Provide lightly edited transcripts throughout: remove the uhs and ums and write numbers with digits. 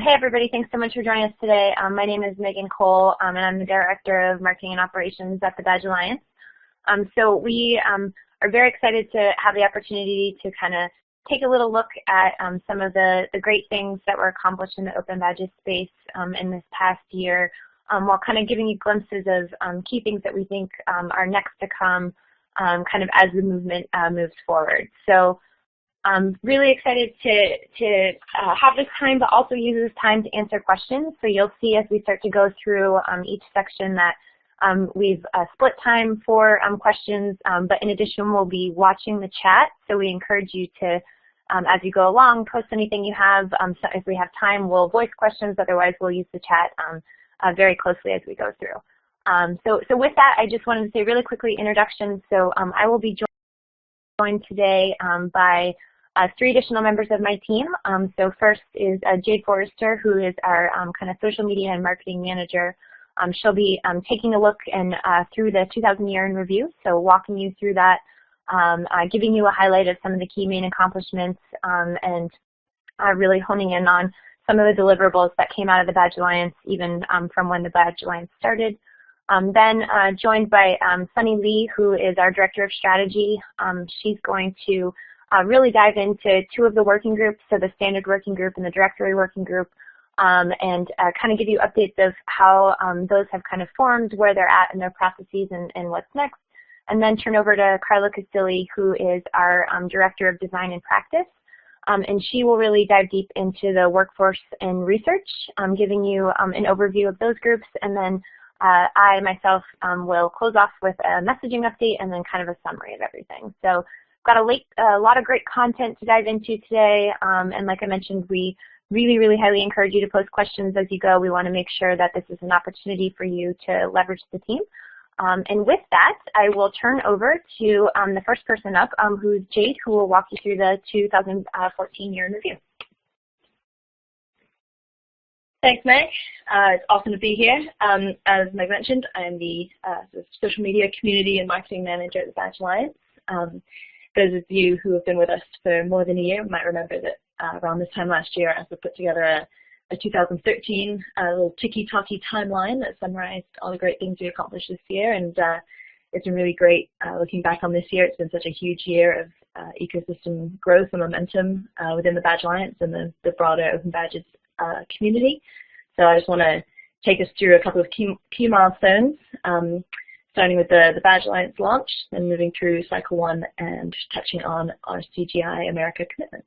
Hey everybody, thanks so much for joining us today. My name is Megan Cole, and I'm the Director of Marketing and Operations at the Badge Alliance. So we are very excited to have the opportunity to kind of take a little look at some of the great things that were accomplished in the Open Badges space in this past year, while kind of giving you glimpses of key things that we think are next to come kind of as the movement moves forward. So I'm really excited to have this time, but also use this time to answer questions. So you'll see as we start to go through each section that we've split time for questions, but in addition, we'll be watching the chat. So we encourage you to, as you go along, post anything you have. So if we have time, we'll voice questions. Otherwise, we'll use the chat very closely as we go through. So with that, I just wanted to say really quickly introductions. So I will be joined today by 3 additional members of my team. So first is Jade Forrester, who is our kind of social media and marketing manager. She'll be taking a look through the 2000 year in review, so walking you through that, giving you a highlight of some of the key main accomplishments, and really honing in on some of the deliverables that came out of the Badge Alliance, even from when the Badge Alliance started. Then joined by Sunny Lee, who is our Director of Strategy. She's going to really dive into 2 of the working groups, so the standard working group and the directory working group, and kind of give you updates of how those have kind of formed, where they're at in their processes and what's next. And then turn over to Carla Castilli, who is our Director of Design and Practice. And she will really dive deep into the workforce and research, giving you an overview of those groups. And then I myself will close off with a messaging update and then kind of a summary of everything. So got a lot of great content to dive into today, and like I mentioned, we really highly encourage you to post questions as you go. We want to make sure that this is an opportunity for you to leverage the team. And with that, I will turn over to the first person up, who's Jade, who will walk you through the 2014 year in review. Thanks, Meg. It's awesome to be here. As Meg mentioned, I'm the social media community and marketing manager at the Badge Alliance. Those of you who have been with us for more than a year might remember that around this time last year, as we put together a 2013 little ticky-tacky timeline that summarized all the great things we accomplished this year. And it's been really great looking back on this year. It's been such a huge year of ecosystem growth and momentum within the Badge Alliance and the broader Open Badges community. So I just want to take us through a couple of key milestones. Starting with the Badge Alliance launch, then moving through Cycle 1 and touching on our CGI America commitment.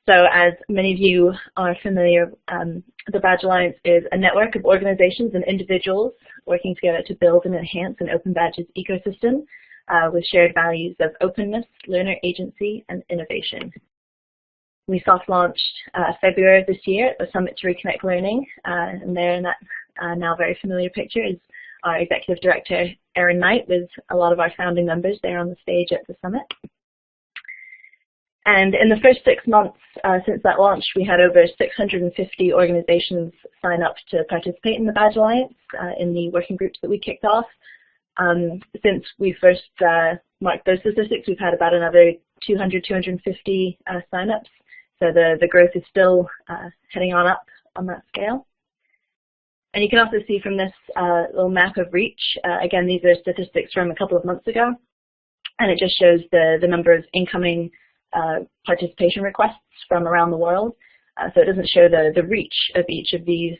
So as many of you are familiar, the Badge Alliance is a network of organizations and individuals working together to build and enhance an Open Badges ecosystem with shared values of openness, learner agency, and innovation. We soft launched February of this year at the Summit to Reconnect Learning, and there in that now very familiar picture is our Executive Director, Erin Knight, with a lot of our founding members there on the stage at the Summit. And in the first 6 months since that launch, we had over 650 organizations sign up to participate in the Badge Alliance in the working groups that we kicked off. Since we first marked those statistics, we've had about another 200, 250 sign-ups. So the growth is still heading on up on that scale. And you can also see from this little map of reach, again, these are statistics from a couple of months ago, and it just shows the number of incoming participation requests from around the world. So it doesn't show the reach of each of these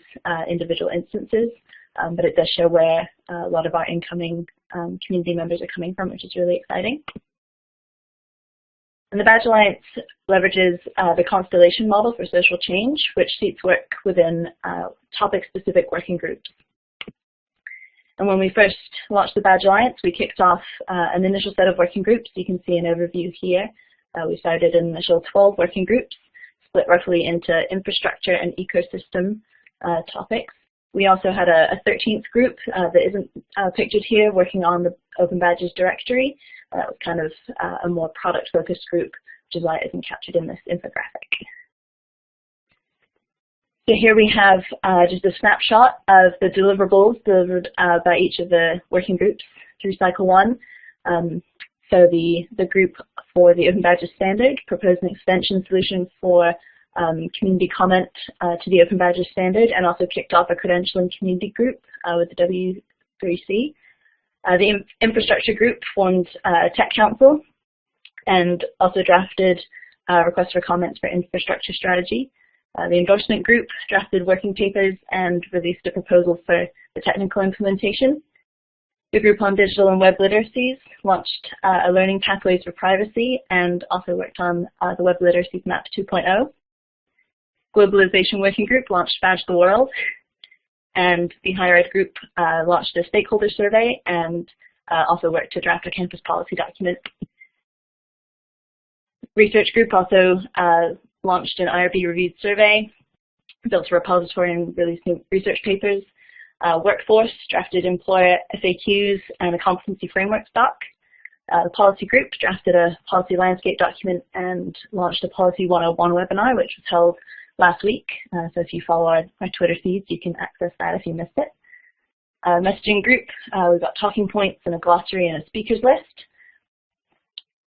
individual instances, but it does show where a lot of our incoming community members are coming from, which is really exciting. And the Badge Alliance leverages the constellation model for social change, which seeks work within topic-specific working groups. And when we first launched the Badge Alliance, we kicked off an initial set of working groups. You can see an overview here. We started an initial 12 working groups, split roughly into infrastructure and ecosystem topics. We also had a 13th group that isn't pictured here, working on the Open Badges directory. That was kind of a more product-focused group, which is why it isn't captured in this infographic. So here we have just a snapshot of the deliverables delivered by each of the working groups through Cycle 1. So the group for the Open Badges standard proposed an extension solution for community comment to the Open Badges standard, and also kicked off a credentialing community group with the W3C. The infrastructure group formed a tech council and also drafted requests for comments for infrastructure strategy. The endorsement group drafted working papers and released a proposal for the technical implementation. The group on digital and web literacies launched a learning pathways for privacy and also worked on the Web Literacies Map 2.0. Globalization Working Group launched Badge the World, and the Higher Ed Group launched a stakeholder survey and also worked to draft a campus policy document. Research Group also launched an IRB reviewed survey, built a repository and released new research papers. Workforce drafted employer FAQs and a competency framework doc. The Policy Group drafted a policy landscape document and launched a Policy 101 webinar, which was held last week. So if you follow our Twitter feeds, you can access that if you missed it. Messaging Group, we've got talking points and a glossary and a speakers list.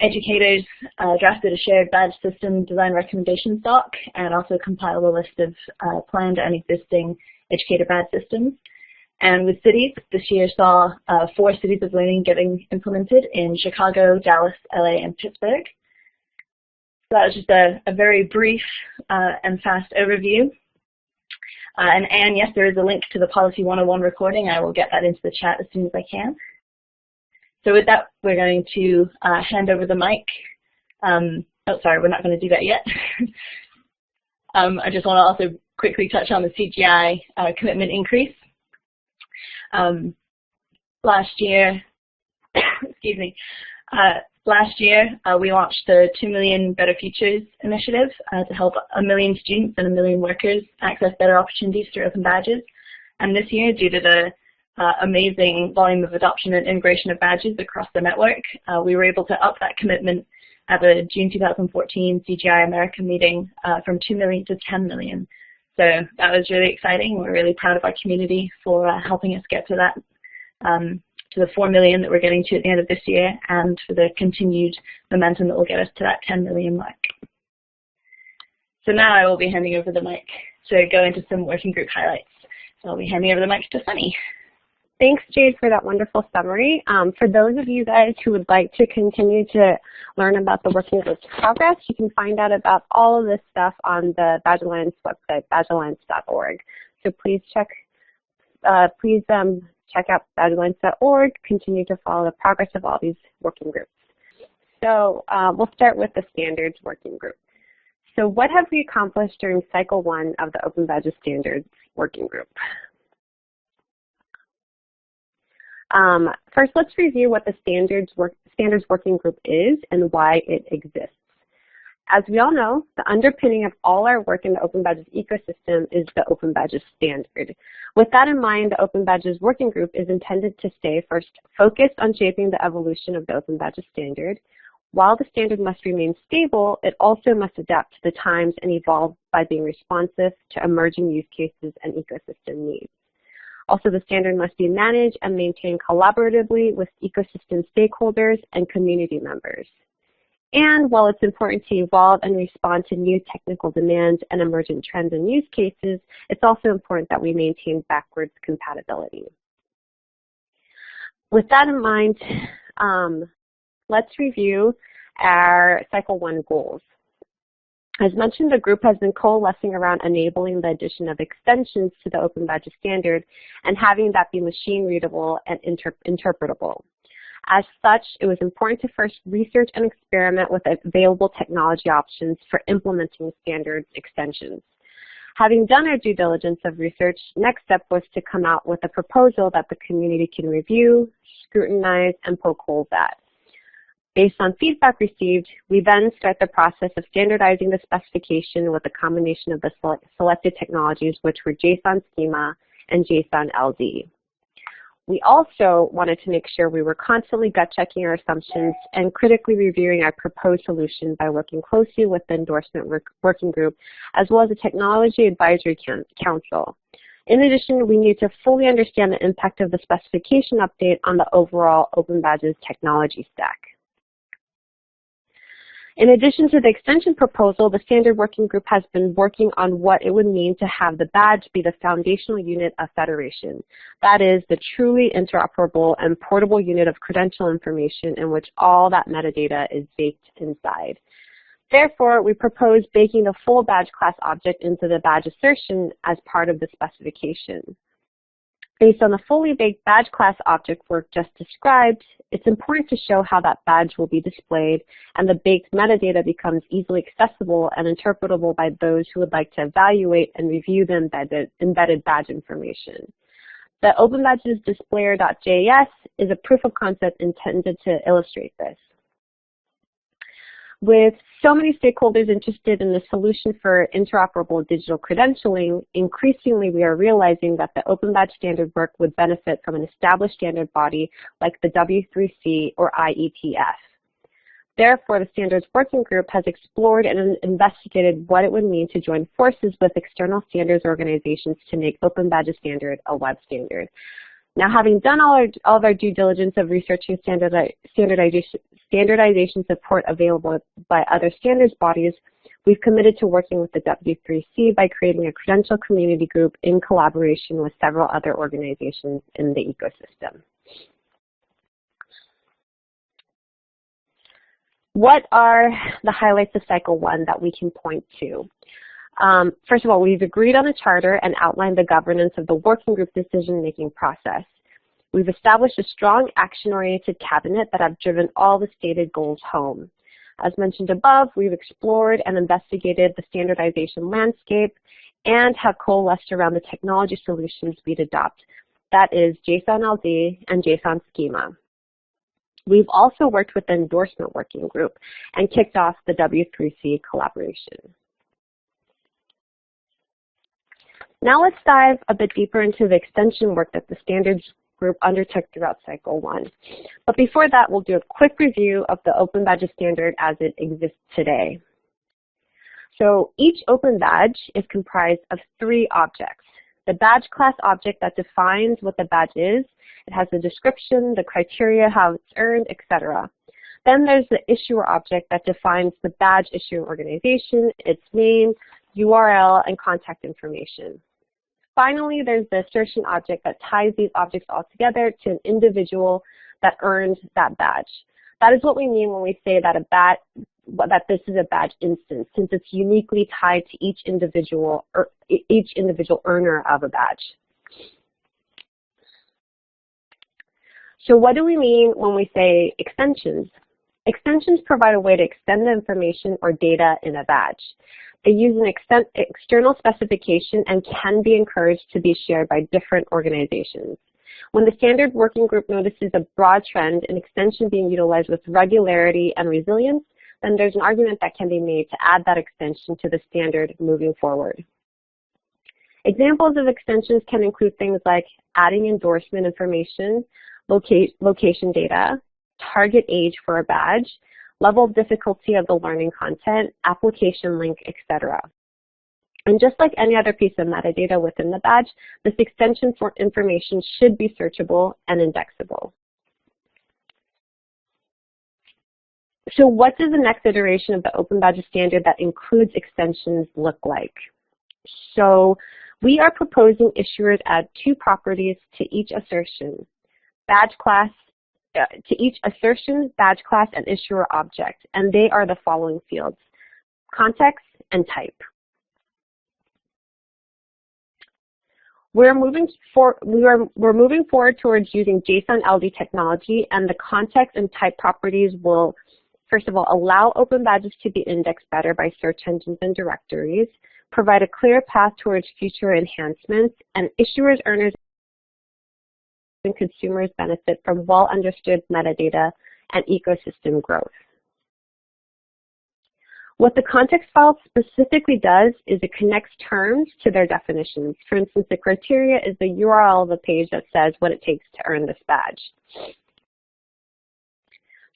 Educators drafted a shared badge system design recommendations doc and also compiled a list of planned and existing educator badge systems. And with cities, this year saw 4 cities of learning getting implemented in Chicago, Dallas, LA, and Pittsburgh. So that was just a very brief and fast overview. And Anne, yes, there is a link to the Policy 101 recording. I will get that into the chat as soon as I can. So with that, we're going to hand over the mic. Oh, sorry, we're not going to do that yet. I just want to also quickly touch on the CGI Commitment Increase. Last year, excuse me, last year we launched the 2 Million Better Futures initiative to help 1 million students and 1 million workers access better opportunities through open badges. And this year, due to the amazing volume of adoption and integration of badges across the network, we were able to up that commitment at the June 2014 CGI America meeting from 2 million to 10 million. So that was really exciting. We're really proud of our community for helping us get to that, to the 4 million that we're getting to at the end of this year, and for the continued momentum that will get us to that 10 million mark. So now I will be handing over the mic to go into some working group highlights. So I'll be handing over the mic to Sunny. Thanks, Jade, for that wonderful summary. For those of you guys who would like to continue to learn about the working group's progress, you can find out about all of this stuff on the Badge Alliance website, badgealliance.org. So please check out badgealliance.org, continue to follow the progress of all these working groups. So we'll start with the standards working group. So what have we accomplished during cycle 1 of the Open Badges Standards working group? First, let's review what the standards working group is and why it exists. As we all know, the underpinning of all our work in the Open Badges ecosystem is the Open Badges standard. With that in mind, the Open Badges working group is intended to stay first focused on shaping the evolution of the Open Badges standard. While the standard must remain stable, it also must adapt to the times and evolve by being responsive to emerging use cases and ecosystem needs. Also, the standard must be managed and maintained collaboratively with ecosystem stakeholders and community members. And while it's important to evolve and respond to new technical demands and emergent trends and use cases, it's also important that we maintain backwards compatibility. With that in mind, let's review our Cycle 1 goals. As mentioned, the group has been coalescing around enabling the addition of extensions to the Open Badges standard and having that be machine readable and interpretable. As such, it was important to first research and experiment with available technology options for implementing standards extensions. Having done our due diligence of research, next step was to come out with a proposal that the community can review, scrutinize, and poke holes at. Based on feedback received, we then start the process of standardizing the specification with a combination of the selected technologies, which were JSON schema and JSON-LD. We also wanted to make sure we were constantly gut-checking our assumptions and critically reviewing our proposed solution by working closely with the endorsement working group, as well as the Technology Advisory Council. In addition, we need to fully understand the impact of the specification update on the overall Open Badges technology stack. In addition to the extension proposal, the standard working group has been working on what it would mean to have the badge be the foundational unit of federation. That is, the truly interoperable and portable unit of credential information in which all that metadata is baked inside. Therefore, we propose baking the full badge class object into the badge assertion as part of the specification. Based on the fully baked badge class object work just described, it's important to show how that badge will be displayed, and the baked metadata becomes easily accessible and interpretable by those who would like to evaluate and review the embedded badge information. The OpenBadges displayer.js is a proof of concept intended to illustrate this. With so many stakeholders interested in the solution for interoperable digital credentialing, increasingly we are realizing that the Open Badge standard work would benefit from an established standard body like the W3C or IETF. Therefore, the Standards Working Group has explored and investigated what it would mean to join forces with external standards organizations to make Open Badges standard a web standard. Now, having done all of our due diligence of researching standardization support available by other standards bodies, we've committed to working with the W3C by creating a credential community group in collaboration with several other organizations in the ecosystem. What are the highlights of Cycle 1 that we can point to? First of all, we've agreed on a charter and outlined the governance of the working group decision-making process. We've established a strong action-oriented cabinet that have driven all the stated goals home. As mentioned above, we've explored and investigated the standardization landscape and have coalesced around the technology solutions we'd adopt. That is JSON-LD and JSON schema. We've also worked with the endorsement working group and kicked off the W3C collaboration. Now let's dive a bit deeper into the extension work that the standards group undertook throughout Cycle 1. But before that, we'll do a quick review of the Open Badges standard as it exists today. So each Open Badge is comprised of 3 objects. The badge class object that defines what the badge is. It has the description, the criteria, how it's earned, etc. Then there's the issuer object that defines the badge issuing organization, its name, URL, and contact information. Finally, there's the assertion object that ties these objects all together to an individual that earned that badge. That is what we mean when we say that this is a badge instance, since it's uniquely tied to each individual earner of a badge. So what do we mean when we say extensions? Extensions provide a way to extend the information or data in a badge. They use an external specification and can be encouraged to be shared by different organizations. When the standard working group notices a broad trend in extension being utilized with regularity and resilience, then there's an argument that can be made to add that extension to the standard moving forward. Examples of extensions can include things like adding endorsement information, location data, target age for a badge, level of difficulty of the learning content, application link, etc. And just like any other piece of metadata within the badge, this extension for information should be searchable and indexable. So what does the next iteration of the Open Badges standard that includes extensions look like? So we are proposing issuers add 2 properties to each assertion, badge class, badge class, and issuer object, and they are the following fields: context and type. We're moving forward towards using JSON-LD technology, and the context and type properties will, first of all, allow Open Badges to be indexed better by search engines and directories, provide a clear path towards future enhancements, and issuers, earners, and consumers benefit from well-understood metadata and ecosystem growth. What the context file specifically does is it connects terms to their definitions. For instance, the criteria is the URL of the page that says what it takes to earn this badge.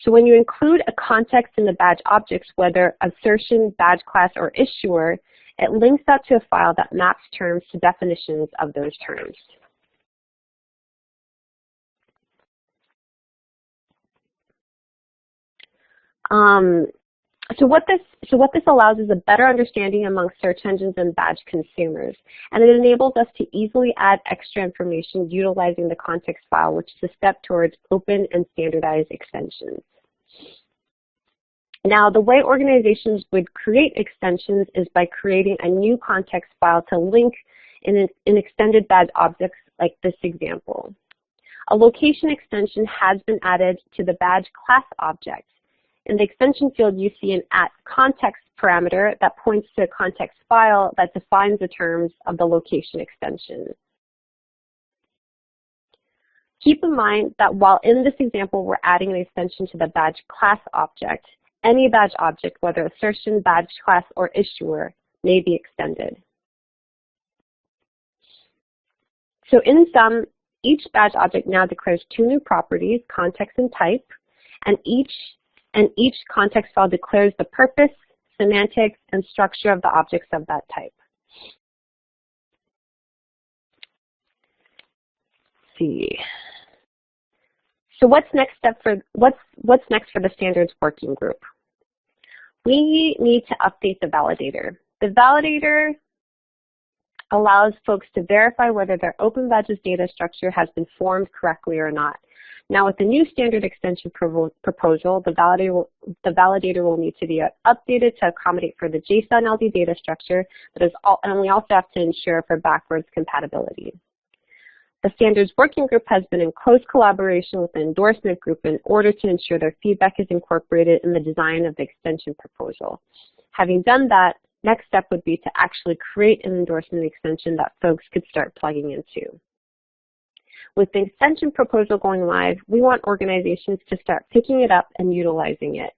So when you include a context in the badge objects, whether assertion, badge class, or issuer, it links that to a file that maps terms to definitions of those terms. So what this allows is a better understanding among search engines and badge consumers, and it enables us to easily add extra information utilizing the context file, which is a step towards open and standardized extensions. Now, the way organizations would create extensions is by creating a new context file to link in extended badge objects like this example. A location extension has been added to the badge class object. In the extension field, you see an @context parameter that points to a context file that defines the terms of the location extension. Keep in mind that while in this example we're adding an extension to the badge class object, any badge object, whether assertion, badge class, or issuer, may be extended. So in sum, each badge object now declares two new properties, context and type, and each context file declares the purpose, semantics, and structure of the objects of that type. Let's see. So what's next for the standards working group? We need to update the validator. The validator allows folks to verify whether their Open Badges data structure has been formed correctly or not. Now, with the new standard extension proposal, the validator will need to be updated to accommodate for the JSON-LD data structure, and we also have to ensure for backwards compatibility. The standards working group has been in close collaboration with the endorsement group in order to ensure their feedback is incorporated in the design of the extension proposal. Having done that, next step would be to actually create an endorsement extension that folks could start plugging into. With the extension proposal going live, we want organizations to start picking it up and utilizing it.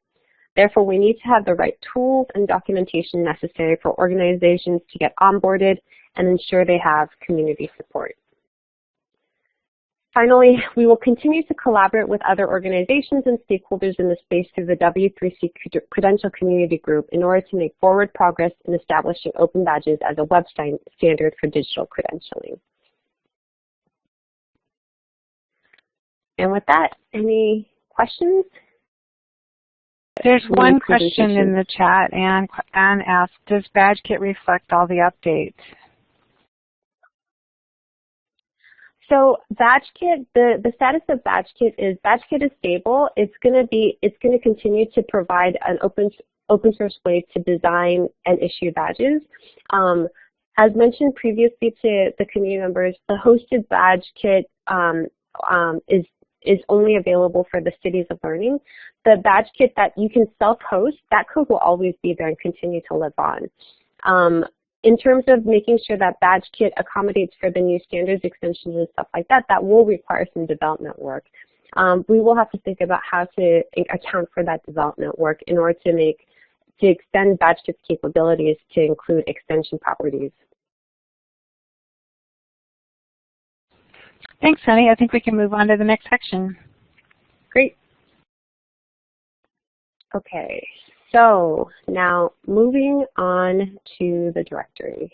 Therefore, we need to have the right tools and documentation necessary for organizations to get onboarded and ensure they have community support. Finally, we will continue to collaborate with other organizations and stakeholders in the space through the W3C Credential Community Group in order to make forward progress in establishing Open Badges as a web standard for digital credentialing. And with that, any questions? There's one question in the chat. Anne asked, does BadgeKit reflect all the updates? So BadgeKit, the status of BadgeKit is stable. It's going to continue to provide an open source way to design and issue badges. As mentioned previously to the community members, the hosted BadgeKit is only available for the cities of learning. The BadgeKit that you can self-host, that code will always be there and continue to live on. In terms of making sure that BadgeKit accommodates for the new standards extensions and stuff like that, that will require some development work. We will have to think about how to account for that development work in order to extend BadgeKit's capabilities to include extension properties. Thanks, Sunny. I think we can move on to the next section. Great. Okay. So now moving on to the directory.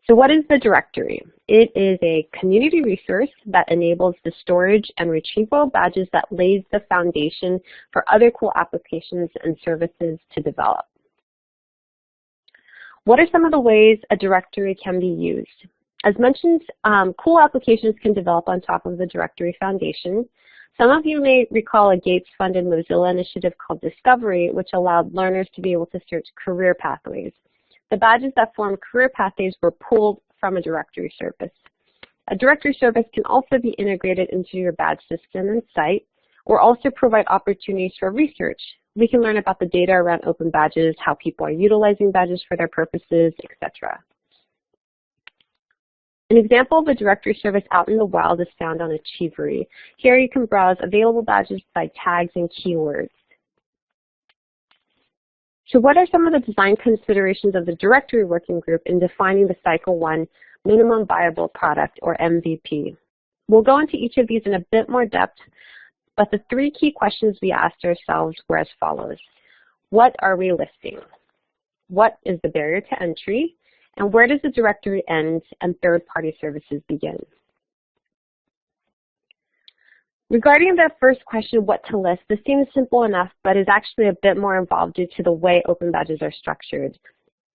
So what is the directory? It is a community resource that enables the storage and retrieval of badges that lays the foundation for other cool applications and services to develop. What are some of the ways a directory can be used? As mentioned, cool applications can develop on top of the directory foundation. Some of you may recall a Gates-funded Mozilla initiative called Discovery, which allowed learners to be able to search career pathways. The badges that form career pathways were pulled from a directory service. A directory service can also be integrated into your badge system and site, or also provide opportunities for research. We can learn about the data around open badges, how people are utilizing badges for their purposes, etc. An example of a directory service out in the wild is found on Achievery. Here you can browse available badges by tags and keywords. So what are some of the design considerations of the directory working group in defining the Cycle 1 minimum viable product, or MVP? We'll go into each of these in a bit more depth, but the three key questions we asked ourselves were as follows. What are we listing? What is the barrier to entry? And where does the directory end and third-party services begin? Regarding the first question, what to list, this seems simple enough, but is actually a bit more involved due to the way open badges are structured.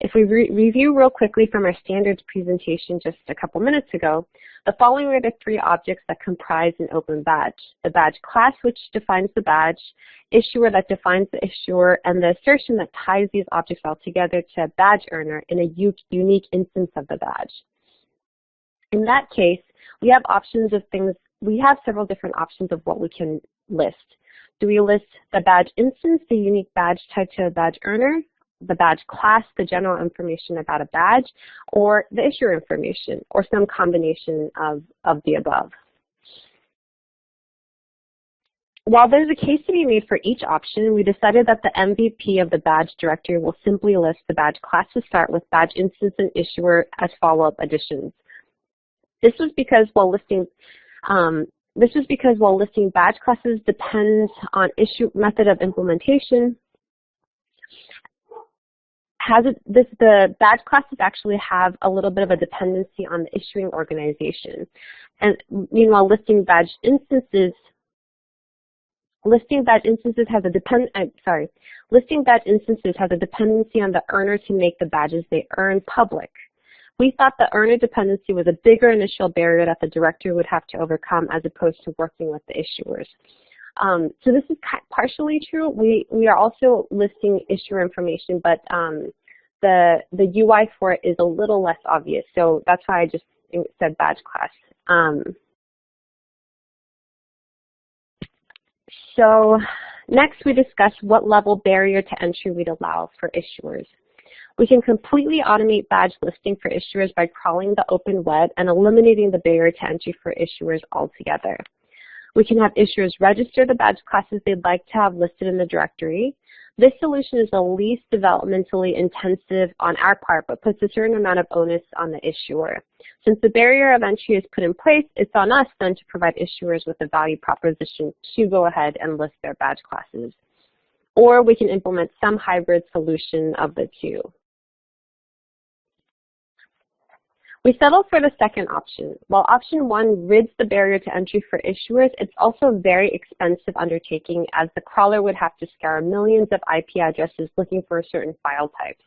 If we review real quickly from our standards presentation just a couple minutes ago, the following are the three objects that comprise an open badge: the badge class, which defines the badge, issuer that defines the issuer, and the assertion that ties these objects all together to a badge earner in a unique instance of the badge. In that case, we have options of things. We have several different options of what we can list. Do we list the badge instance, the unique badge tied to a badge earner, the badge class, the general information about a badge, or the issuer information, or some combination of the above? While there's a case to be made for each option, we decided that the MVP of the badge directory will simply list the badge class to start with badge instance and issuer as follow-up additions. This was because while listing badge classes depends on issue method of implementation, the badge classes actually have a little bit of a dependency on the issuing organization. And meanwhile, listing badge instances has a dependency on the earner to make the badges they earn public. We thought the earner dependency was a bigger initial barrier that the director would have to overcome as opposed to working with the issuers. So this is partially true. We are also listing issuer information, but the UI for it is a little less obvious. So that's why I just said badge class. So next we discuss what level barrier to entry we'd allow for issuers. We can completely automate badge listing for issuers by crawling the open web and eliminating the barrier to entry for issuers altogether. We can have issuers register the badge classes they'd like to have listed in the directory. This solution is the least developmentally intensive on our part, but puts a certain amount of onus on the issuer. Since the barrier of entry is put in place, it's on us then to provide issuers with a value proposition to go ahead and list their badge classes. Or we can implement some hybrid solution of the two. We settled for the second option. While option one rids the barrier to entry for issuers, it's also a very expensive undertaking as the crawler would have to scour millions of IP addresses looking for certain file types.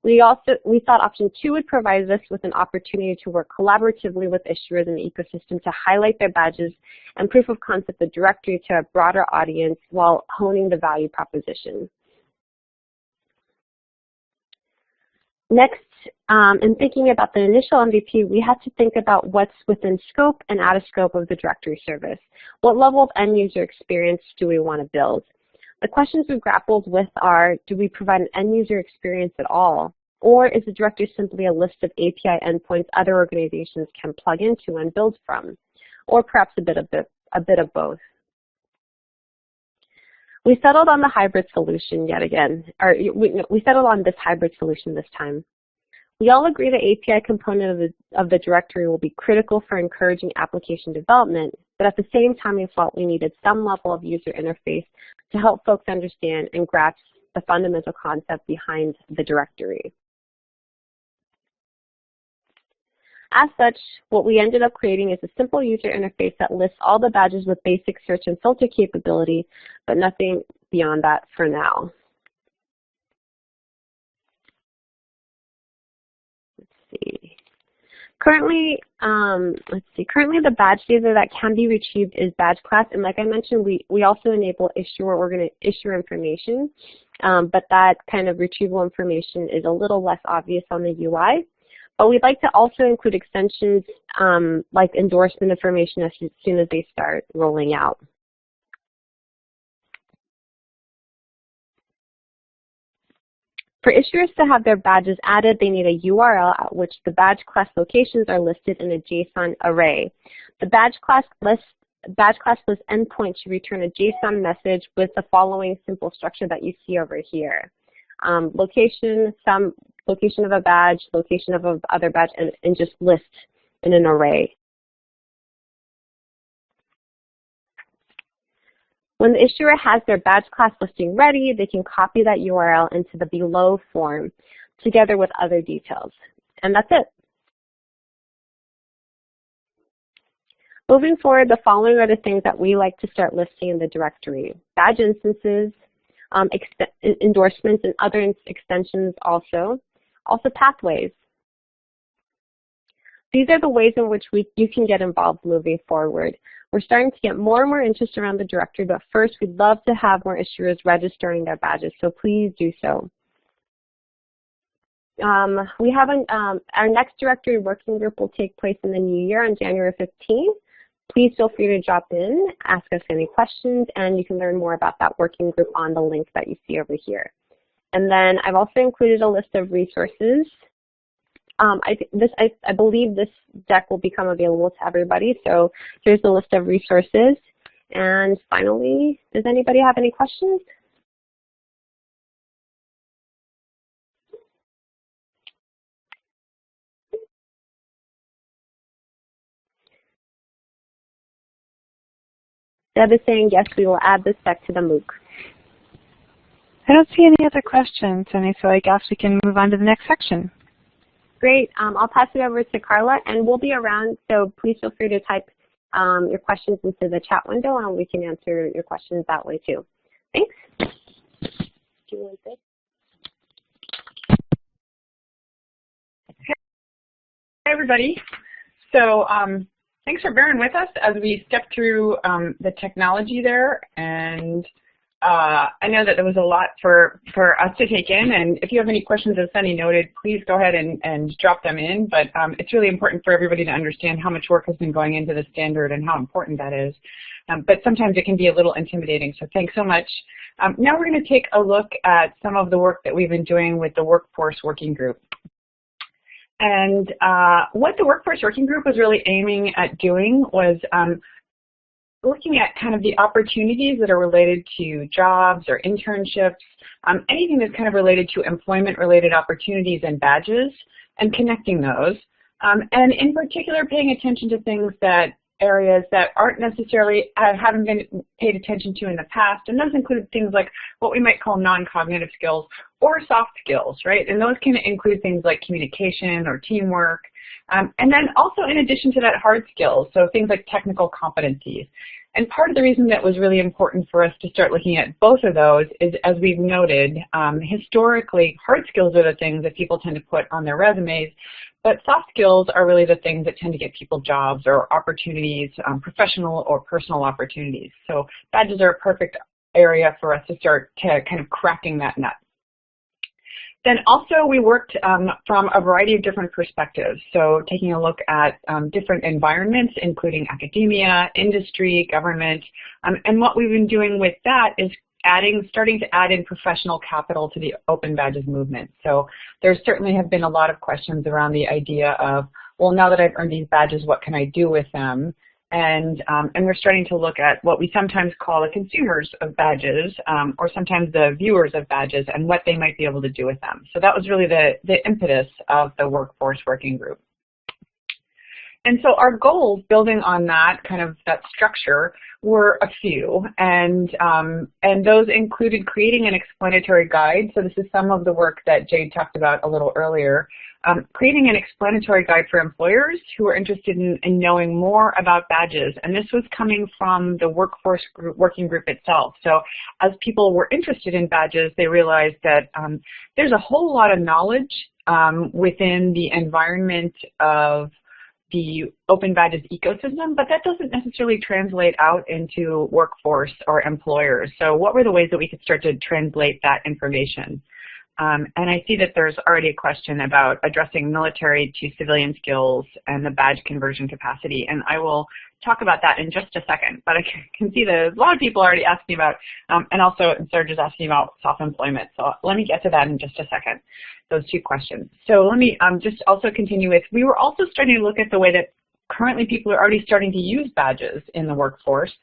We thought option two would provide us with an opportunity to work collaboratively with issuers in the ecosystem to highlight their badges and proof of concept the directory to a broader audience while honing the value proposition. Next, in thinking about the initial MVP, we had to think about what's within scope and out of scope of the directory service. What level of end user experience do we want to build? The questions we grappled with are, do we provide an end user experience at all? Or is the directory simply a list of API endpoints other organizations can plug into and build from? Or perhaps a bit of both. We settled on the hybrid solution yet again, or we settled on this hybrid solution this time. We all agree the API component of the directory will be critical for encouraging application development, but at the same time we felt we needed some level of user interface to help folks understand and grasp the fundamental concept behind the directory. As such, what we ended up creating is a simple user interface that lists all the badges with basic search and filter capability, but nothing beyond that for now. Currently, currently the badge data that can be retrieved is badge class, and like I mentioned, we also enable issuer information, but that kind of retrieval information is a little less obvious on the UI. But we'd like to also include extensions like endorsement information as soon as they start rolling out. For issuers to have their badges added, they need a URL at which the badge class locations are listed in a JSON array. The badge class list endpoint should return a JSON message with the following simple structure that you see over here. Location, some location of a badge, location of other badge, and just list in an array. When the issuer has their badge class listing ready, they can copy that URL into the below form together with other details. And that's it. Moving forward, the following are the things that we like to start listing in the directory: badge instances, endorsements, and other extensions also pathways. These are the ways in which you can get involved moving forward. We're starting to get more and more interest around the directory, but first we'd love to have more issuers registering their badges, so please do so. We have our next directory working group will take place in the new year on January 15th. Please feel free to drop in, ask us any questions, and you can learn more about that working group on the link that you see over here. And then I've also included a list of resources. I believe this deck will become available to everybody, so here's the list of resources. And finally, does anybody have any questions? Deb is saying, yes, we will add this deck to the MOOC. I don't see any other questions, and so I guess we can move on to the next section. Great. I'll pass it over to Carla, and we'll be around, so please feel free to type your questions into the chat window, and we can answer your questions that way too. Thanks. Do you want this? Hey, everybody. So thanks for bearing with us as we step through the technology there. And I know that there was a lot for us to take in. And if you have any questions, as Sunny noted, please go ahead and drop them in. But it's really important for everybody to understand how much work has been going into the standard and how important that is. But sometimes it can be a little intimidating. So thanks so much. Now we're going to take a look at some of the work that we've been doing with the Workforce Working Group. And what the Workforce Working Group was really aiming at doing was looking at kind of the opportunities that are related to jobs or internships, anything that's kind of related to employment-related opportunities and badges, and connecting those. And in particular, paying attention to things that areas that aren't necessarily, haven't been paid attention to in the past, and those include things like what we might call non-cognitive skills or soft skills, right? And those can include things like communication or teamwork, and then also in addition to that, hard skills, so things like technical competencies. And part of the reason that was really important for us to start looking at both of those is, as we've noted, historically, hard skills are the things that people tend to put on their resumes, but soft skills are really the things that tend to get people jobs or opportunities, professional or personal opportunities. So badges are a perfect area for us to start kind of cracking that nut. Then also we worked from a variety of different perspectives. So taking a look at different environments, including academia, industry, government, and what we've been doing with that is starting to add in professional capital to the open badges movement. So there certainly have been a lot of questions around the idea of, well, now that I've earned these badges, what can I do with them? And we're starting to look at what we sometimes call the consumers of badges, or sometimes the viewers of badges, and what they might be able to do with them. So that was really the impetus of the Workforce Working Group. And so our goals, building on that that structure, were a few, and those included creating an explanatory guide. So this is some of the work that Jade talked about a little earlier. Creating an explanatory guide for employers who are interested in knowing more about badges, and this was coming from the Workforce Working Group itself. So as people were interested in badges, they realized that there's a whole lot of knowledge within the environment of the open badges ecosystem, but that doesn't necessarily translate out into workforce or employers. So what were the ways that we could start to translate that information? And I see that there's already a question about addressing military to civilian skills and the badge conversion capacity, and I will talk about that in just a second. But I can see that a lot of people already asking about, and also Serge is asking about self-employment. So let me get to that in just a second, those two questions. So let me just also continue with, we were also starting to look at the way that currently people are already starting to use badges in the workforce.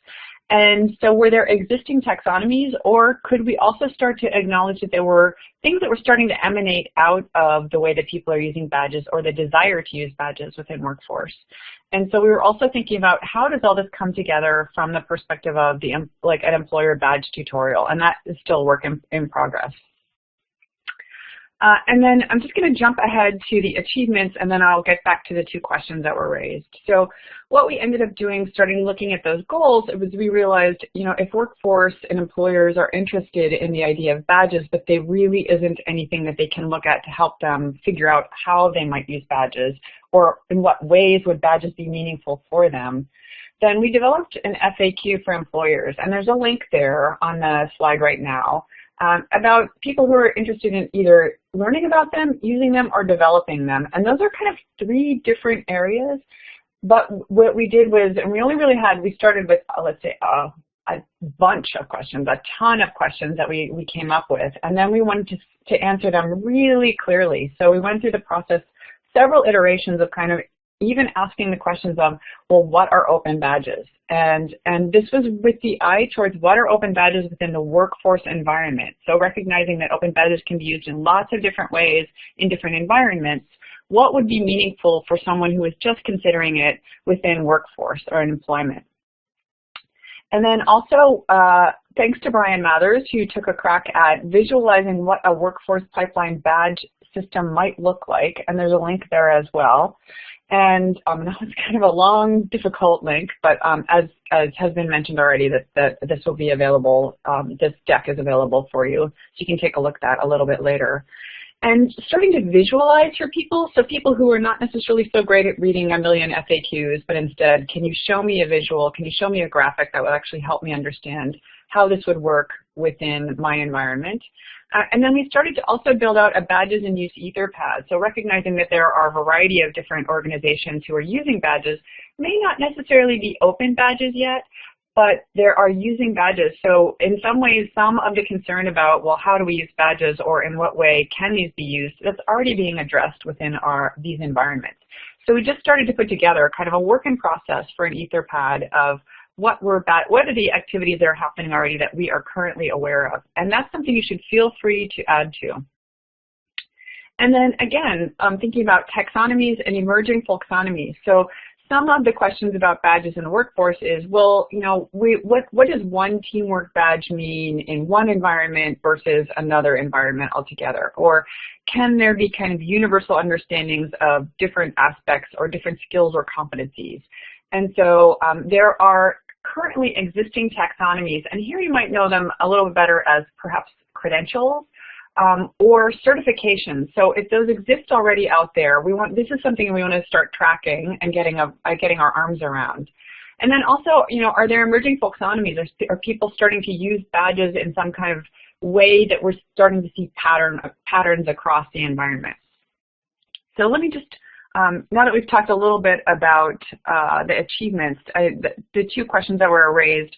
And so were there existing taxonomies, or could we also start to acknowledge that there were things that were starting to emanate out of the way that people are using badges or the desire to use badges within workforce? And so we were also thinking about how does all this come together from the perspective of an employer badge tutorial, and that is still work in progress. And then I'm just going to jump ahead to the achievements, and then I'll get back to the 2 questions that were raised. So what we ended up doing, starting looking at those goals, it was we realized, you know, if workforce and employers are interested in the idea of badges, but there really isn't anything that they can look at to help them figure out how they might use badges or in what ways would badges be meaningful for them, then we developed an FAQ for employers. And there's a link there on the slide right now. About people who are interested in either learning about them, using them, or developing them. And those are kind of 3 different areas. But what we did was, and we only really had, we started with, let's say, a bunch of questions, a ton of questions that we came up with. And then we wanted to answer them really clearly. So we went through the process, several iterations of kind of even asking the questions of, well, what are open badges? And this was with the eye towards what are open badges within the workforce environment. So recognizing that open badges can be used in lots of different ways in different environments, what would be meaningful for someone who is just considering it within workforce or in employment? And then also, thanks to Brian Mathers, who took a crack at visualizing what a workforce pipeline badge system might look like, and there's a link there as well. And that was kind of a long, difficult link, but as has been mentioned already, that this will be available, this deck is available for you, so you can take a look at that a little bit later. And starting to visualize for people, so people who are not necessarily so great at reading a million FAQs, but instead, can you show me a visual, can you show me a graphic that will actually help me understand how this would work within my environment? And then we started to also build out a badges and use Etherpad. So recognizing that there are a variety of different organizations who are using badges, may not necessarily be open badges yet, but there are using badges. So in some ways, some of the concern about, well, how do we use badges or in what way can these be used, that's already being addressed within these environments. So we just started to put together kind of a working process for an Etherpad of what are the activities that are happening already that we are currently aware of. And that's something you should feel free to add to. And then again, thinking about taxonomies and emerging folksonomies. So some of the questions about badges in the workforce is, well, you know, what does one teamwork badge mean in one environment versus another environment altogether? Or can there be kind of universal understandings of different aspects or different skills or competencies? And so there are currently existing taxonomies, and here you might know them a little bit better as perhaps credentials or certifications. So if those exist already out there, this is something we want to start tracking and getting our arms around. And then also, you know, are there emerging folksonomies? Are people starting to use badges in some kind of way that we're starting to see patterns across the environment? So let me just, now that we've talked a little bit about the achievements, the 2 questions that were raised,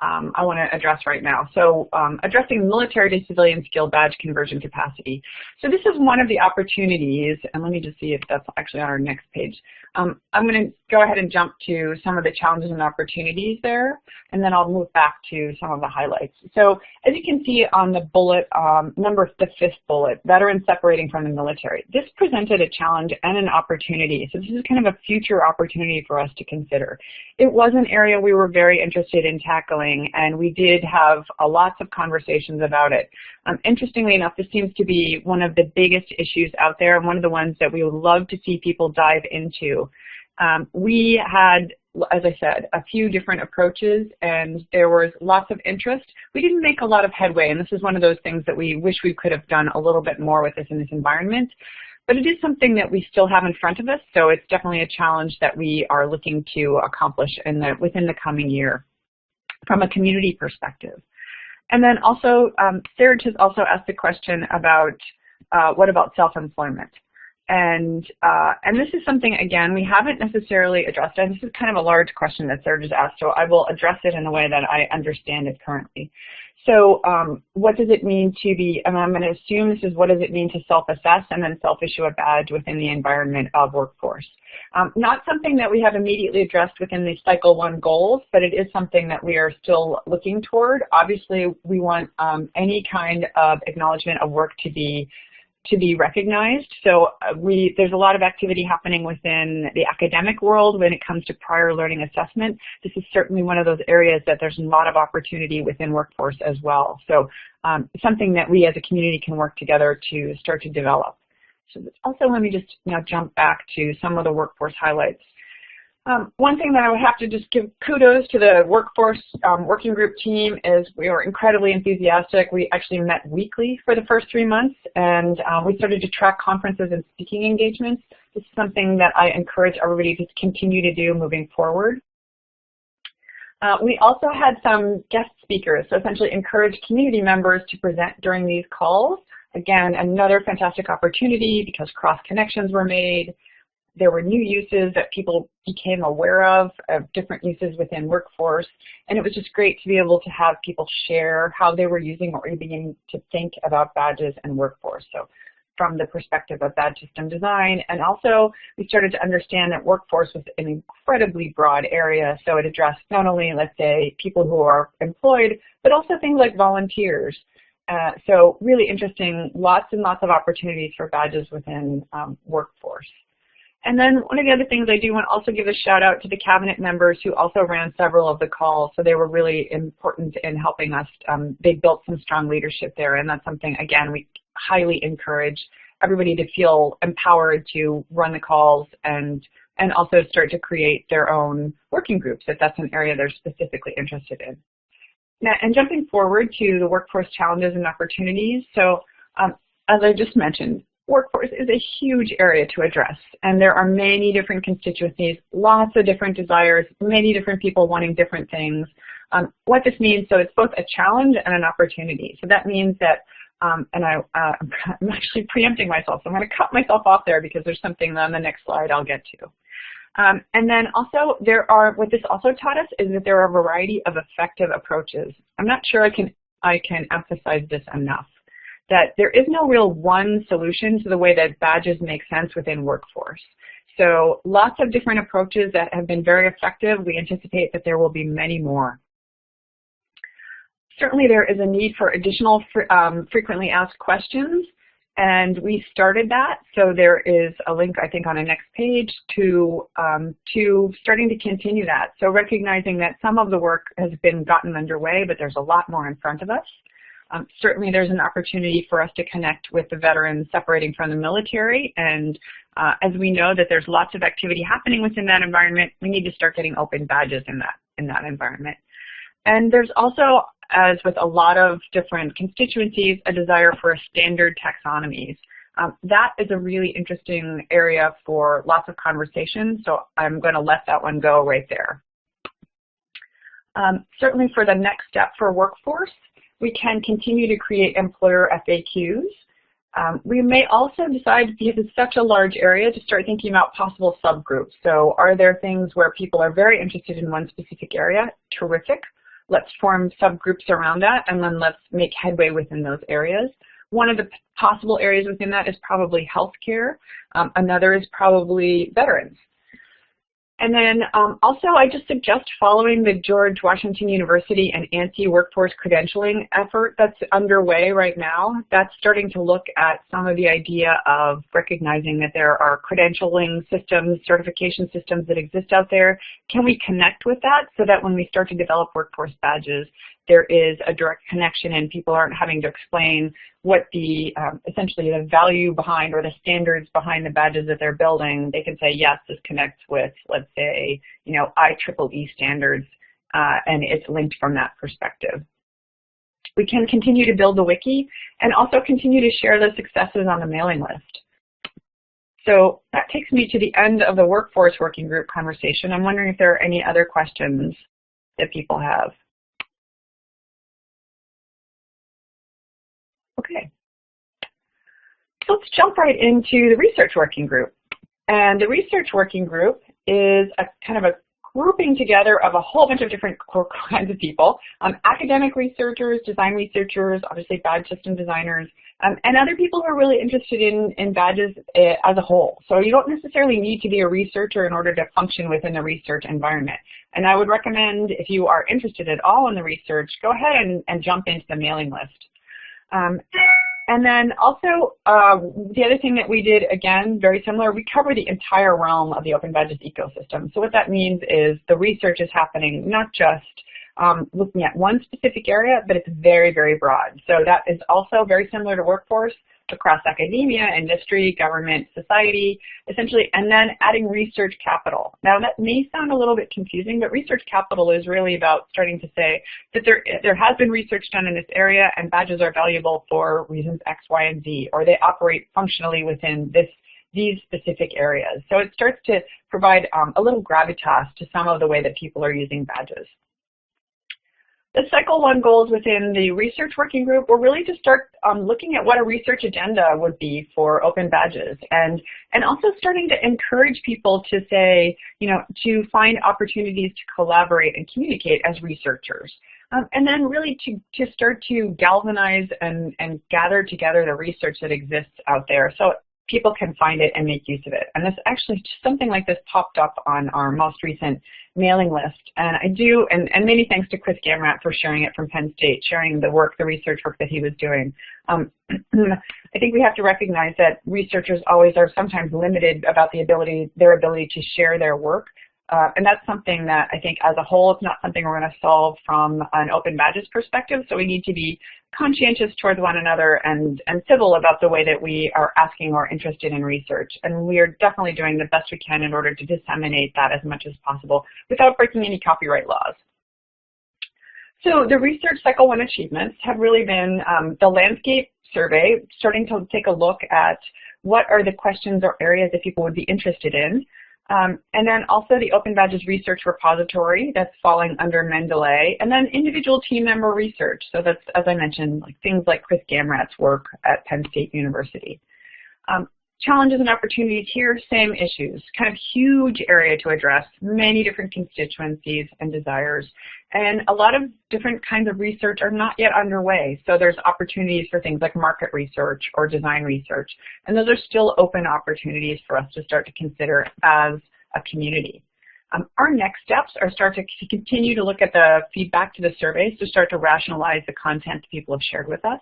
I want to address right now. So addressing military to civilian skill badge conversion capacity. So this is one of the opportunities, and let me just see if that's actually on our next page. I'm going to go ahead and jump to some of the challenges and opportunities there, and then I'll move back to some of the highlights. So as you can see on the bullet, the 5th bullet, veterans separating from the military. This presented a challenge and an opportunity. So this is kind of a future opportunity for us to consider. It was an area we were very interested in tackling, and we did have lots of conversations about it. Interestingly enough, this seems to be one of the biggest issues out there and one of the ones that we would love to see people dive into. We had, as I said, a few different approaches, and there was lots of interest. We didn't make a lot of headway, and this is one of those things that we wish we could have done a little bit more with this in this environment. But it is something that we still have in front of us, so it's definitely a challenge that we are looking to accomplish within the coming year from a community perspective. And then also, Serge has also asked a question about what about self-employment? And this is something, again, we haven't necessarily addressed, and this is kind of a large question that Serge has asked, so I will address it in a way that I understand it currently. So what does it mean to be, and I'm going to assume this is what does it mean to self-assess and then self-issue a badge within the environment of workforce. Not something that we have immediately addressed within the Cycle 1 goals, but it is something that we are still looking toward. Obviously, we want any kind of acknowledgement of work to be to be recognized. So there's a lot of activity happening within the academic world when it comes to prior learning assessment. This is certainly one of those areas that there's a lot of opportunity within workforce as well. So something that we as a community can work together to start to develop. So also, let me just now jump back to some of the workforce highlights. One thing that I would have to just give kudos to the workforce working group team is we were incredibly enthusiastic. We actually met weekly for the first 3 months, and we started to track conferences and speaking engagements. This is something that I encourage everybody to continue to do moving forward. We also had some guest speakers, so essentially encourage community members to present during these calls. Again, another fantastic opportunity because cross connections were made. There were new uses that people became aware of different uses within workforce, and it was just great to be able to have people share how they were using or beginning to think about badges and workforce. So from the perspective of badge system design, and also we started to understand that workforce was an incredibly broad area, so it addressed not only, let's say, people who are employed, but also things like volunteers. So really interesting, lots and lots of opportunities for badges within workforce. And then one of the other things I do want to also give a shout out to the cabinet members who also ran several of the calls. So they were really important in helping us. They built some strong leadership there, and that's something, again, we highly encourage everybody to feel empowered to run the calls and also start to create their own working groups if that's an area they're specifically interested in. Now, and jumping forward to the workforce challenges and opportunities. So as I just mentioned, workforce is a huge area to address, and there are many different constituencies, lots of different desires, many different people wanting different things. What this means, so it's both a challenge and an opportunity. So that means that, I'm actually preempting myself, so I'm going to cut myself off there because there's something on the next slide I'll get to. And then also what this also taught us is that there are a variety of effective approaches. I'm not sure I can emphasize this enough, that there is no real one solution to the way that badges make sense within workforce. So lots of different approaches that have been very effective. We anticipate that there will be many more. Certainly there is a need for additional frequently asked questions, and we started that. So there is a link, I think, on the next page to starting to continue that. So recognizing that some of the work has been gotten underway, but there's a lot more in front of us. Certainly there's an opportunity for us to connect with the veterans separating from the military, and as we know that there's lots of activity happening within that environment, we need to start getting open badges in that environment. And there's also, as with a lot of different constituencies, a desire for a standard taxonomies. That is a really interesting area for lots of conversation, so I'm going to let that one go right there. Certainly for the next step for workforce, we can continue to create employer FAQs. We may also decide, because it's such a large area, to start thinking about possible subgroups. So are there things where people are very interested in one specific area? Terrific. Let's form subgroups around that, and then let's make headway within those areas. One of the possible areas within that is probably healthcare. Another is probably veterans. And then also, I just suggest following the George Washington University and ANSI workforce credentialing effort that's underway right now. That's starting to look at some of the idea of recognizing that there are credentialing systems, certification systems that exist out there. Can we connect with that so that when we start to develop workforce badges, there is a direct connection and people aren't having to explain what the essentially the value behind or the standards behind the badges that they're building. They can say, yes, this connects with, let's say, IEEE standards, and it's linked from that perspective. We can continue to build the wiki and also continue to share the successes on the mailing list. So that takes me to the end of the workforce working group conversation. I'm wondering if there are any other questions that people have. Okay, so let's jump right into the research working group. And the research working group is a kind of a grouping together of a whole bunch of different kinds of people, academic researchers, design researchers, obviously badge system designers, and other people who are really interested in badges as a whole. So you don't necessarily need to be a researcher in order to function within the research environment. And I would recommend, if you are interested at all in the research, go ahead and jump into the mailing list. And then also, the other thing that we did, again, very similar, we cover the entire realm of the Open Badges ecosystem. So what that means is the research is happening not just looking at one specific area, but it's very, very broad. So that is also very similar to workforce across academia, industry, government, society, essentially, and then adding research capital. Now that may sound a little bit confusing, but research capital is really about starting to say that there has been research done in this area and badges are valuable for reasons X, Y, and Z, or they operate functionally within these specific areas. So it starts to provide a little gravitas to some of the way that people are using badges. The Cycle 1 goals within the research working group were really to start looking at what a research agenda would be for Open Badges, and also starting to encourage people to say, to find opportunities to collaborate and communicate as researchers. And then really to start to galvanize and gather together the research that exists out there so people can find it and make use of it. And this actually, something like this popped up on our most recent mailing list. And and many thanks to Chris Gamrat for sharing it from Penn State, sharing the research work that he was doing. I think we have to recognize that researchers always are sometimes limited about their ability to share their work. And that's something that I think as a whole, it's not something we're going to solve from an Open Badges perspective. So we need to be conscientious towards one another and civil about the way that we are asking or interested in research. And we are definitely doing the best we can in order to disseminate that as much as possible without breaking any copyright laws. So the Research Cycle 1 achievements have really been the landscape survey, starting to take a look at what are the questions or areas that people would be interested in. And then also the Open Badges Research Repository, that's falling under Mendeley, and then individual team member research. So that's, as I mentioned, like things like Chris Gamrat's work at Penn State University. Challenges and opportunities here, same issues, kind of huge area to address, many different constituencies and desires. And a lot of different kinds of research are not yet underway. So there's opportunities for things like market research or design research. And those are still open opportunities for us to start to consider as a community. Our next steps are to continue to look at the feedback to the surveys to start to rationalize the content that people have shared with us.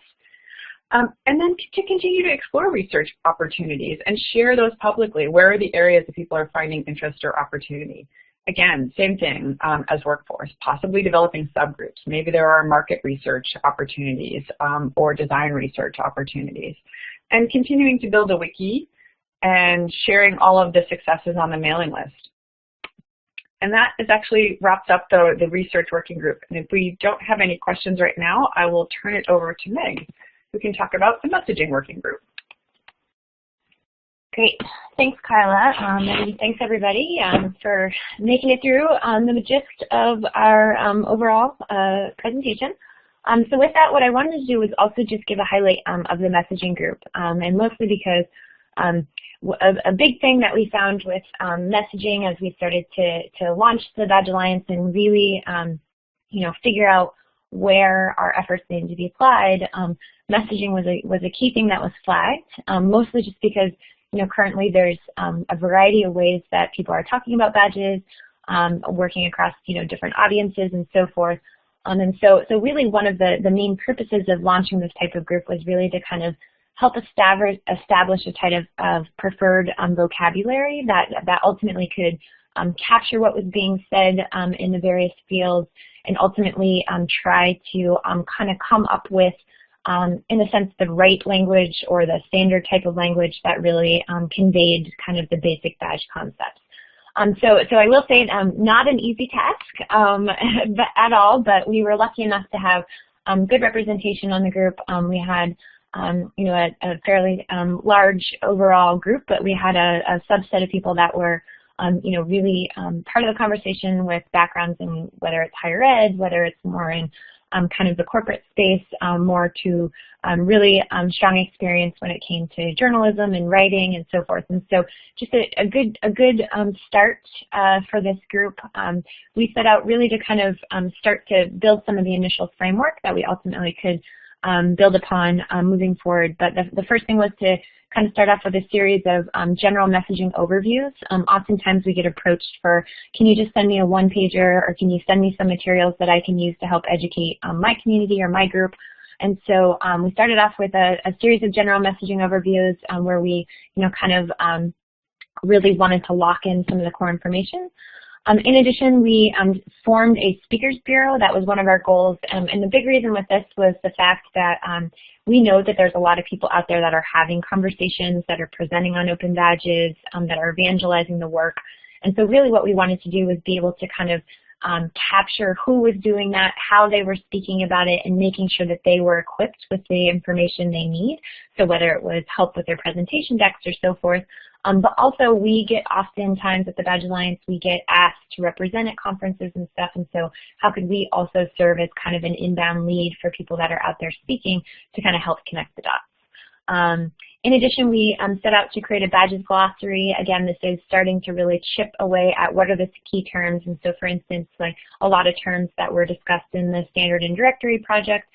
And then to continue to explore research opportunities and share those publicly. Where are the areas that people are finding interest or opportunity? Again, same thing as workforce, possibly developing subgroups. Maybe there are market research opportunities or design research opportunities. And continuing to build a wiki and sharing all of the successes on the mailing list. And that is actually wraps up the research working group. And if we don't have any questions right now, I will turn it over to Meg, who can talk about the messaging working group. Great. Thanks, Carla. And thanks, everybody, for making it through the gist of our overall presentation. So with that, what I wanted to do was also just give a highlight of the messaging group, and mostly because a big thing that we found with messaging as we started to launch the Badge Alliance and really figure out where our efforts needed to be applied, messaging was a key thing that was flagged, mostly just because currently there's a variety of ways that people are talking about badges, working across different audiences and so forth. And so really one of the main purposes of launching this type of group was really to kind of help establish a type of preferred vocabulary that ultimately could capture what was being said in the various fields, and ultimately try to kind of come up with, in a sense, the right language or the standard type of language that really conveyed kind of the basic badge concepts. So I will say not an easy task at all, but we were lucky enough to have good representation on the group. We had a fairly large overall group, but we had a subset of people that were really part of the conversation with backgrounds in whether it's higher ed, whether it's more in kind of the corporate space, more to really strong experience when it came to journalism and writing and so forth. And so just a good start for this group. We set out really to kind of start to build some of the initial framework that we ultimately could build upon moving forward. But the first thing was to kind of start off with a series of general messaging overviews. Oftentimes we get approached for, can you just send me a one-pager, or can you send me some materials that I can use to help educate my community or my group? And so we started off with a series of general messaging overviews where we, kind of really wanted to lock in some of the core information. In addition, we formed a speakers bureau. That was one of our goals. And the big reason with this was the fact that we know that there's a lot of people out there that are having conversations, that are presenting on open badges, that are evangelizing the work. And so really what we wanted to do was be able to kind of capture who was doing that, how they were speaking about it, and making sure that they were equipped with the information they need. So whether it was help with their presentation decks or so forth. But also we get oftentimes at the Badge Alliance, we get asked to represent at conferences and stuff. And so how could we also serve as kind of an inbound lead for people that are out there speaking to kind of help connect the dots? In addition, we set out to create a badges glossary. Again, this is starting to really chip away at what are the key terms. And so, for instance, like a lot of terms that were discussed in the standard and directory project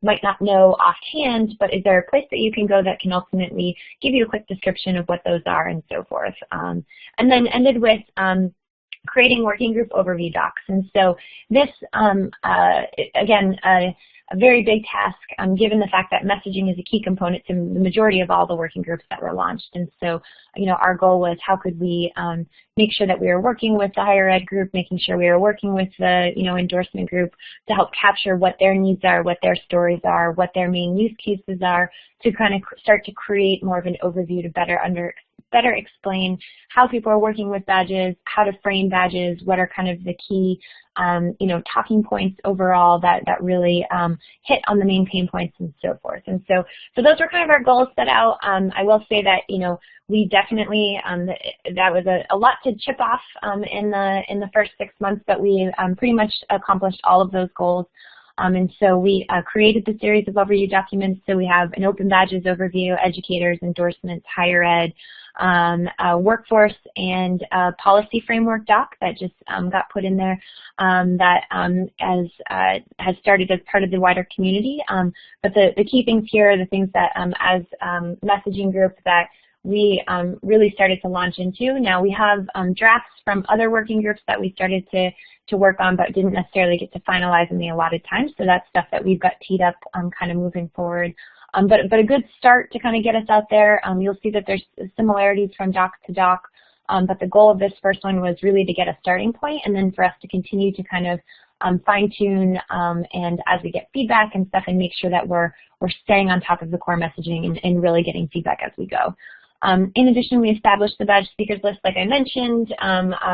might not know offhand, but is there a place that you can go that can ultimately give you a quick description of what those are and so forth. And then ended with creating working group overview docs. And so this, again, a very big task given the fact that messaging is a key component to the majority of all the working groups that were launched. And so, our goal was how could we make sure that we were working with the higher ed group, making sure we were working with the, endorsement group to help capture what their needs are, what their stories are, what their main use cases are, to kind of start to create more of an overview to better explain how people are working with badges, how to frame badges, what are kind of the key, talking points overall that really hit on the main pain points and so forth. And so those were kind of our goals set out. I will say that, we definitely, that was a lot to chip off in the first 6 months, but we pretty much accomplished all of those goals. And so we created the series of overview documents. So we have an open badges overview, educators, endorsements, higher ed, workforce, and policy framework doc that just got put in there that has started as part of the wider community. But the key things here are the things that as messaging group that we really started to launch into. Now we have drafts from other working groups that we started to work on but didn't necessarily get to finalize in the allotted time. So that's stuff that we've got teed up kind of moving forward. But a good start to kind of get us out there. You'll see that there's similarities from doc to doc. But the goal of this first one was really to get a starting point and then for us to continue to kind of fine-tune and as we get feedback and stuff and make sure that we're staying on top of the core messaging and really getting feedback as we go. In addition, we established the badge speakers list, like I mentioned,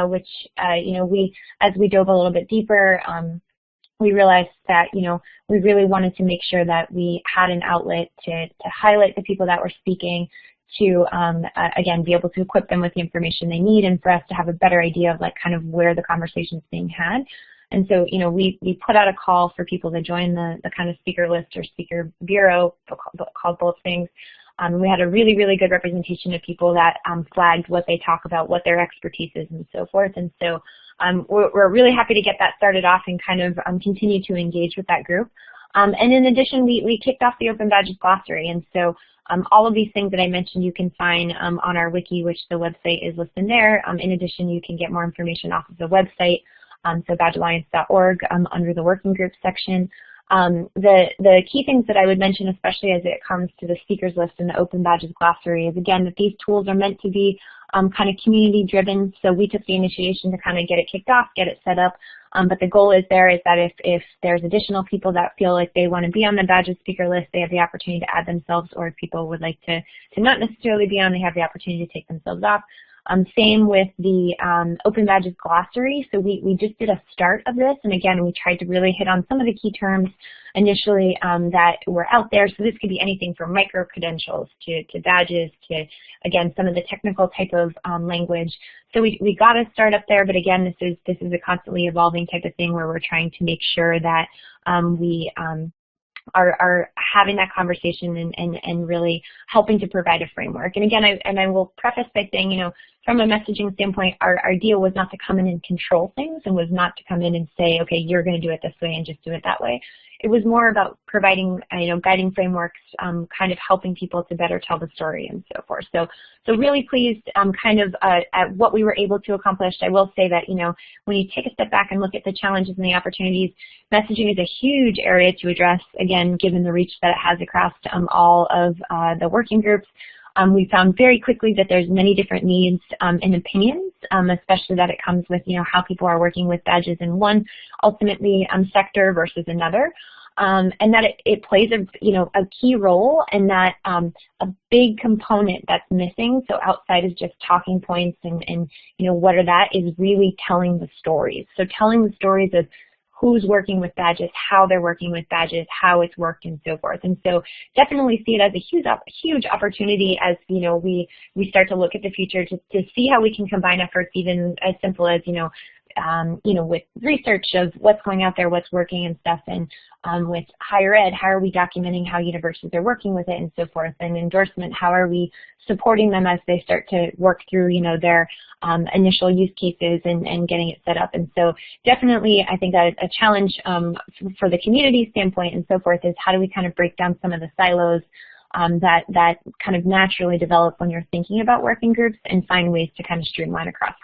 which, as we dove a little bit deeper, we realized that, we really wanted to make sure that we had an outlet to highlight the people that were speaking, to, again, be able to equip them with the information they need and for us to have a better idea of, like, kind of where the conversation's being had. And so, we put out a call for people to join the kind of speaker list or speaker bureau, called both things. We had a really, really good representation of people that flagged what they talk about, what their expertise is, and so forth. And so we're really happy to get that started off and kind of continue to engage with that group. And in addition, we kicked off the Open Badges Glossary. And so all of these things that I mentioned you can find on our wiki, which the website is listed there. In addition, you can get more information off of the website, so badgealliance.org under the Working Groups section. The key things that I would mention, especially as it comes to the speakers list and the Open Badges Glossary, is again that these tools are meant to be kind of community driven. So we took the initiation to kind of get it kicked off, get it set up. But the goal is that if there's additional people that feel like they want to be on the Badges speaker list, they have the opportunity to add themselves, or if people would like to not necessarily be on, they have the opportunity to take themselves off. Same with the Open Badges Glossary. So we just did a start of this, and again, we tried to really hit on some of the key terms initially that were out there. So this could be anything from micro-credentials to badges to, again, some of the technical type of language. So we got to start up there, but again, this is a constantly evolving type of thing where we're trying to make sure that we are having that conversation and really helping to provide a framework. And again, I will preface by saying, from a messaging standpoint, our deal was not to come in and control things and was not to come in and say, okay, you're going to do it this way and just do it that way. It was more about providing, guiding frameworks, kind of helping people to better tell the story and so forth. So really pleased at what we were able to accomplish. I will say that, when you take a step back and look at the challenges and the opportunities, messaging is a huge area to address, again, given the reach that it has across all of the working groups. We found very quickly that there's many different needs and opinions, especially that it comes with, how people are working with badges in one, ultimately, sector versus another. And that it plays a key role, and that a big component that's missing, so outside of just talking points and what are that, is really telling the stories. So telling the stories of who's working with badges, how they're working with badges, how it's worked, and so forth. And so definitely see it as a huge opportunity as, we start to look at the future to see how we can combine efforts, even as simple as, with research of what's going out there, what's working and stuff, and with higher ed, how are we documenting how universities are working with it and so forth, and endorsement, how are we supporting them as they start to work through, their initial use cases and getting it set up. And so definitely, I think a challenge for the community standpoint and so forth is how do we kind of break down some of the silos that kind of naturally develop when you're thinking about working groups, and find ways to kind of streamline across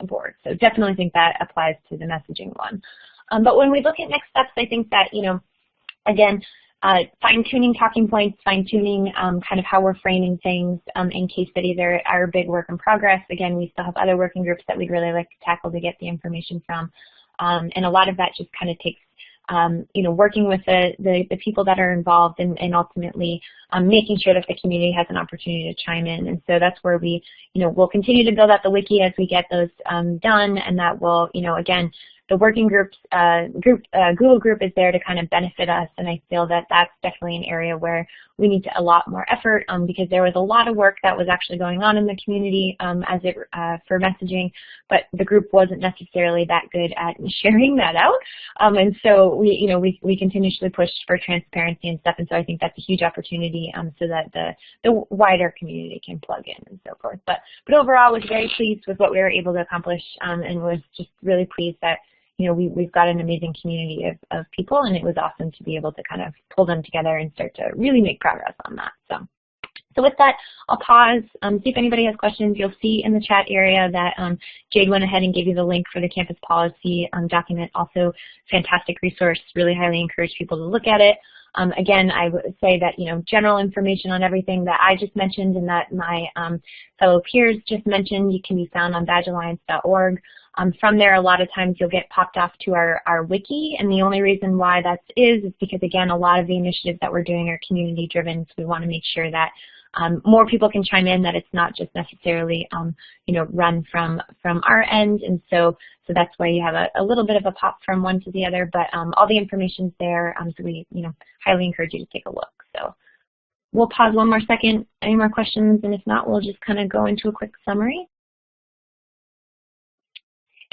the board. So definitely think that applies to the messaging one. But when we look at next steps, I think that, again, fine-tuning talking points, fine-tuning kind of how we're framing things in case studies are a big work in progress. Again, we still have other working groups that we'd really like to tackle to get the information from. And a lot of that just kind of takes working with the people that are involved, and ultimately making sure that the community has an opportunity to chime in. And so that's where we, we'll continue to build out the wiki as we get those done, and that will, again, the working groups Google group is there to kind of benefit us, and I feel that that's definitely an area where we need a lot more effort, because there was a lot of work that was actually going on in the community for messaging, but the group wasn't necessarily that good at sharing that out, and so we continuously push for transparency and stuff, and so I think that's a huge opportunity so that the wider community can plug in and so forth. But overall, I was very pleased with what we were able to accomplish, and was just really pleased that we've got an amazing community of people, and it was awesome to be able to kind of pull them together and start to really make progress on that. So with that, I'll pause, see if anybody has questions. You'll see in the chat area that Jade went ahead and gave you the link for the campus policy document. Also, fantastic resource. Really highly encourage people to look at it. Again, I would say that, general information on everything that I just mentioned and that my fellow peers just mentioned, you can be found on badgealliance.org. From there, a lot of times you'll get popped off to our wiki, and the only reason why that is because, again, a lot of the initiatives that we're doing are community-driven, so we want to make sure that more people can chime in, that it's not just necessarily, run from our end, and so that's why you have a little bit of a pop from one to the other, but all the information's there, so we, highly encourage you to take a look. So we'll pause one more second. Any more questions? And if not, we'll just kind of go into a quick summary.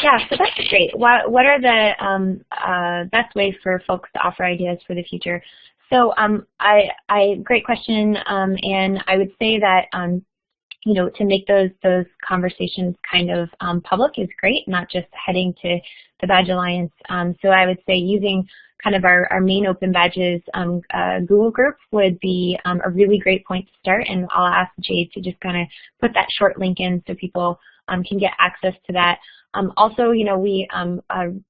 Yeah, so that's great. What are the best ways for folks to offer ideas for the future? So great question, and I would say that to make those conversations kind of public is great, not just heading to the Badge Alliance. So I would say using kind of our main Open Badges Google group would be a really great point to start, and I'll ask Jade to just kind of put that short link in so people can get access to that. Also, we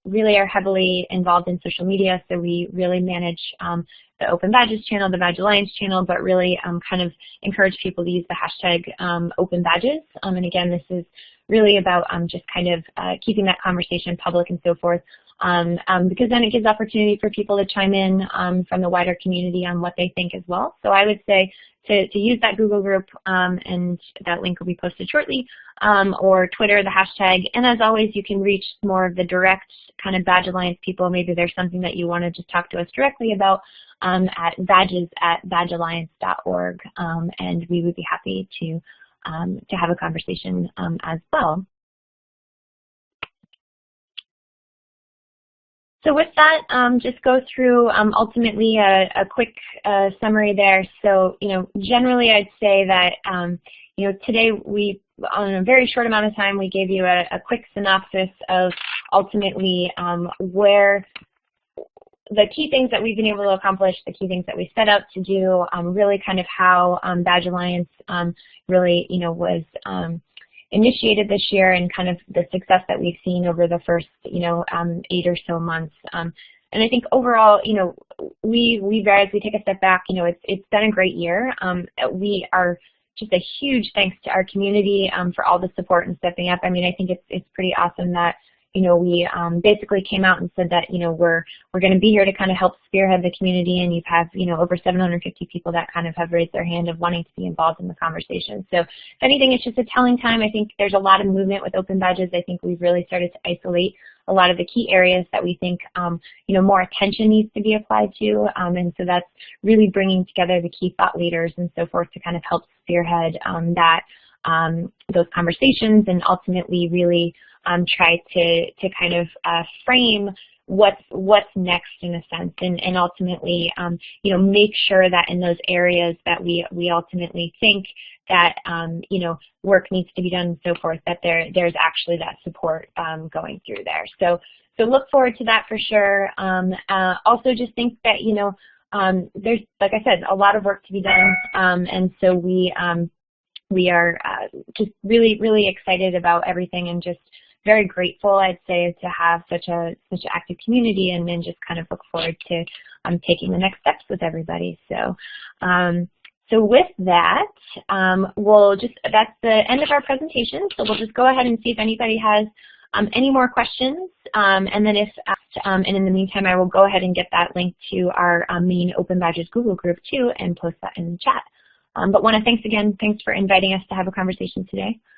really are heavily involved in social media, so we really manage the Open Badges channel, the Badge Alliance channel, but really kind of encourage people to use the hashtag Open Badges. And again, this is really about just kind of keeping that conversation public and so forth, because then it gives opportunity for people to chime in from the wider community on what they think as well. So I would say to use that Google group, and that link will be posted shortly, or Twitter, the hashtag. And as always, you can reach more of the direct kind of Badge Alliance people. Maybe there's something that you want to just talk to us directly about at badges@badgealliance.org, and we would be happy to have a conversation as well. So with that, just go through ultimately a quick summary there. So, generally I'd say that, today we on a very short amount of time, we gave you a quick synopsis of ultimately where the key things that we've been able to accomplish, the key things that we set out to do, really kind of how Badge Alliance really, was initiated this year, and kind of the success that we've seen over the first, 8 or so months. And I think overall, as we take a step back, it's been a great year. We are just a huge thanks to our community for all the support and stepping up. I mean, I think it's pretty awesome that we basically came out and said that, we're going to be here to kind of help spearhead the community, and you've had, over 750 people that kind of have raised their hand of wanting to be involved in the conversation. So if anything, it's just a telling time. I think there's a lot of movement with open badges. I think we've really started to isolate a lot of the key areas that we think, more attention needs to be applied to. And so that's really bringing together the key thought leaders and so forth to kind of help spearhead those conversations, and ultimately really try to kind of frame what's next in a sense, and ultimately make sure that in those areas that we ultimately think that work needs to be done and so forth, that there's actually that support going through there. So look forward to that for sure. Also just think that there's, like I said, a lot of work to be done, and so we are just really, really excited about everything, and just very grateful, I'd say, to have such an active community, and then just kind of look forward to taking the next steps with everybody. So with that, that's the end of our presentation. So we'll just go ahead and see if anybody has any more questions, and then and in the meantime, I will go ahead and get that link to our main Open Badges Google group too, and post that in the chat. But want to thanks for inviting us to have a conversation today.